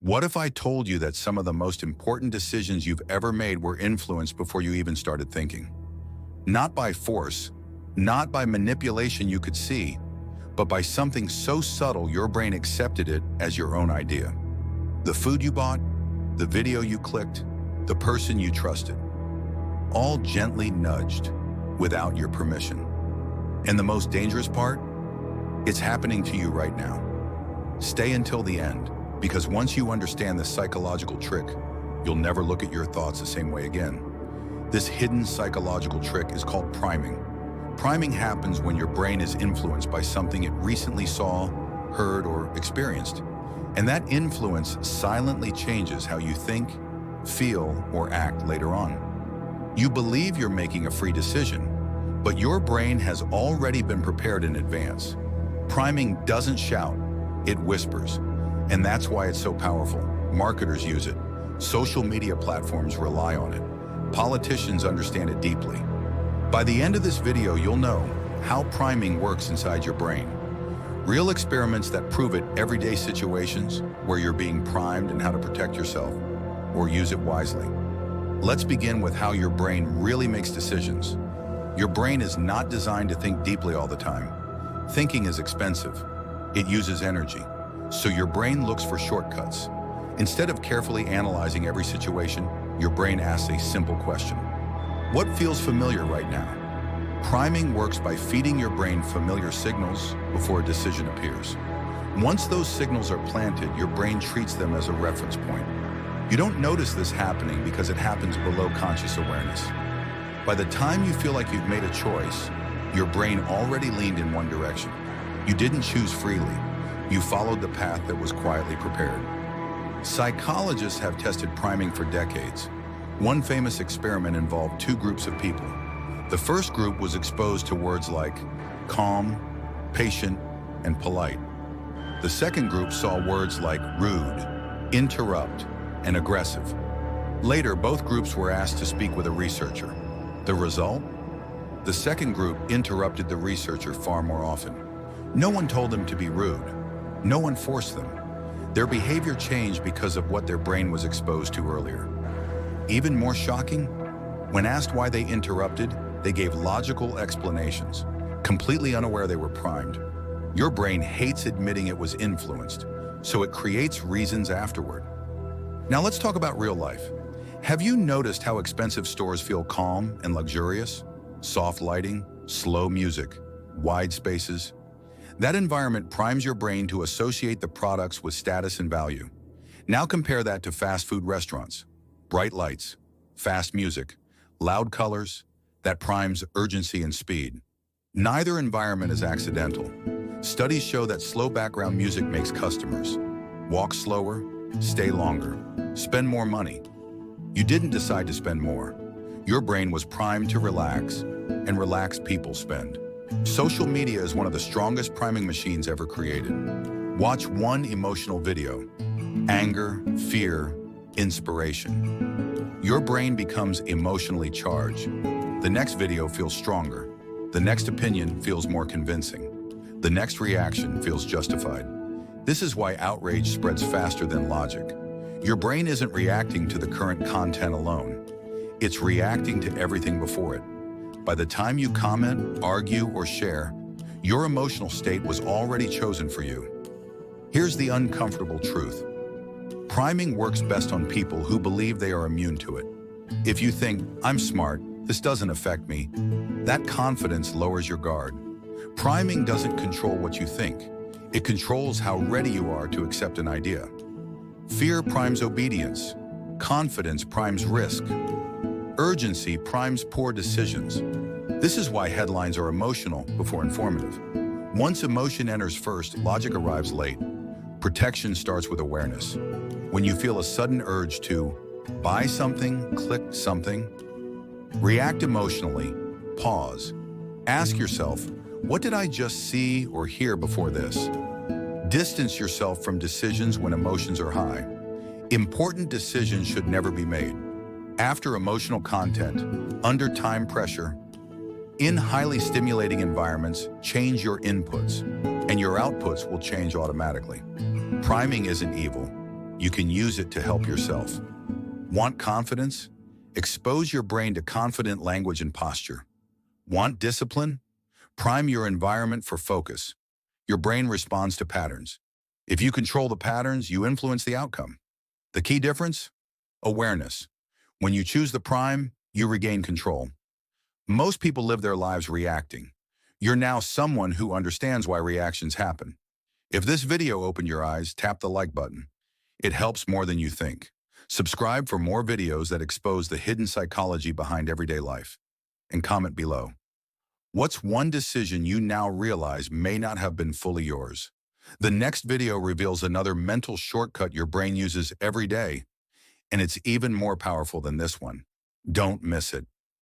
What if I told you that some of the most important decisions you've ever made were influenced before you even started thinking? Not by force, not by manipulation you could see, but by something so subtle your brain accepted it as your own idea. The food you bought, the video you clicked, the person you trusted, all gently nudged without your permission. And the most dangerous part? It's happening to you right now. Stay until the end, because once you understand this psychological trick, you'll never look at your thoughts the same way again. This hidden psychological trick is called priming. Priming happens when your brain is influenced by something it recently saw, heard, or experienced. And that influence silently changes how you think, feel, or act later on. You believe you're making a free decision, but your brain has already been prepared in advance. Priming doesn't shout, it whispers. And that's why it's so powerful. Marketers use it. Social media platforms rely on it. Politicians understand it deeply. By the end of this video, you'll know how priming works inside your brain. Real experiments that prove it, everyday situations where you're being primed and how to protect yourself or use it wisely. Let's begin with how your brain really makes decisions. Your brain is not designed to think deeply all the time. Thinking is expensive. It uses energy. So your brain looks for shortcuts. Instead of carefully analyzing every situation, your brain asks a simple question. What feels familiar right now? Priming works by feeding your brain familiar signals before a decision appears. Once those signals are planted, your brain treats them as a reference point. You don't notice this happening because it happens below conscious awareness. By the time you feel like you've made a choice, your brain already leaned in one direction. You didn't choose freely. You followed the path that was quietly prepared. Psychologists have tested priming for decades. One famous experiment involved two groups of people. The first group was exposed to words like calm, patient, and polite. The second group saw words like rude, interrupt, and aggressive. Later, both groups were asked to speak with a researcher. The result? The second group interrupted the researcher far more often. No one told them to be rude. No one forced them. Their behavior changed because of what their brain was exposed to earlier. Even more shocking, when asked why they interrupted, they gave logical explanations, completely unaware they were primed. Your brain hates admitting it was influenced, so it creates reasons afterward. Now let's talk about real life. Have you noticed how expensive stores feel calm and luxurious? Soft lighting, slow music, wide spaces. That environment primes your brain to associate the products with status and value. Now compare that to fast food restaurants. Bright lights, fast music, loud colors, that primes urgency and speed. Neither environment is accidental. Studies show that slow background music makes customers walk slower, stay longer, spend more money. You didn't decide to spend more. Your brain was primed to relax, and relaxed people spend. Social media is one of the strongest priming machines ever created. Watch one emotional video. Anger, fear, inspiration. Your brain becomes emotionally charged. The next video feels stronger. The next opinion feels more convincing. The next reaction feels justified. This is why outrage spreads faster than logic. Your brain isn't reacting to the current content alone. It's reacting to everything before it. By the time you comment, argue, or share, your emotional state was already chosen for you. Here's the uncomfortable truth. Priming works best on people who believe they are immune to it. If you think, I'm smart, this doesn't affect me, that confidence lowers your guard. Priming doesn't control what you think. It controls how ready you are to accept an idea. Fear primes obedience. Confidence primes risk. Urgency primes poor decisions. This is why headlines are emotional before informative. Once emotion enters first, logic arrives late. Protection starts with awareness. When you feel a sudden urge to buy something, click something, react emotionally, pause. Ask yourself, what did I just see or hear before this? Distance yourself from decisions when emotions are high. Important decisions should never be made after emotional content, under time pressure. In highly stimulating environments, change your inputs, and your outputs will change automatically. Priming isn't evil. You can use it to help yourself. Want confidence? Expose your brain to confident language and posture. Want discipline? Prime your environment for focus. Your brain responds to patterns. If you control the patterns, you influence the outcome. The key difference? Awareness. When you choose the prime, you regain control. Most people live their lives reacting. You're now someone who understands why reactions happen. If this video opened your eyes, tap the like button. It helps more than you think. Subscribe for more videos that expose the hidden psychology behind everyday life. And comment below. What's one decision you now realize may not have been fully yours? The next video reveals another mental shortcut your brain uses every day, and it's even more powerful than this one. Don't miss it.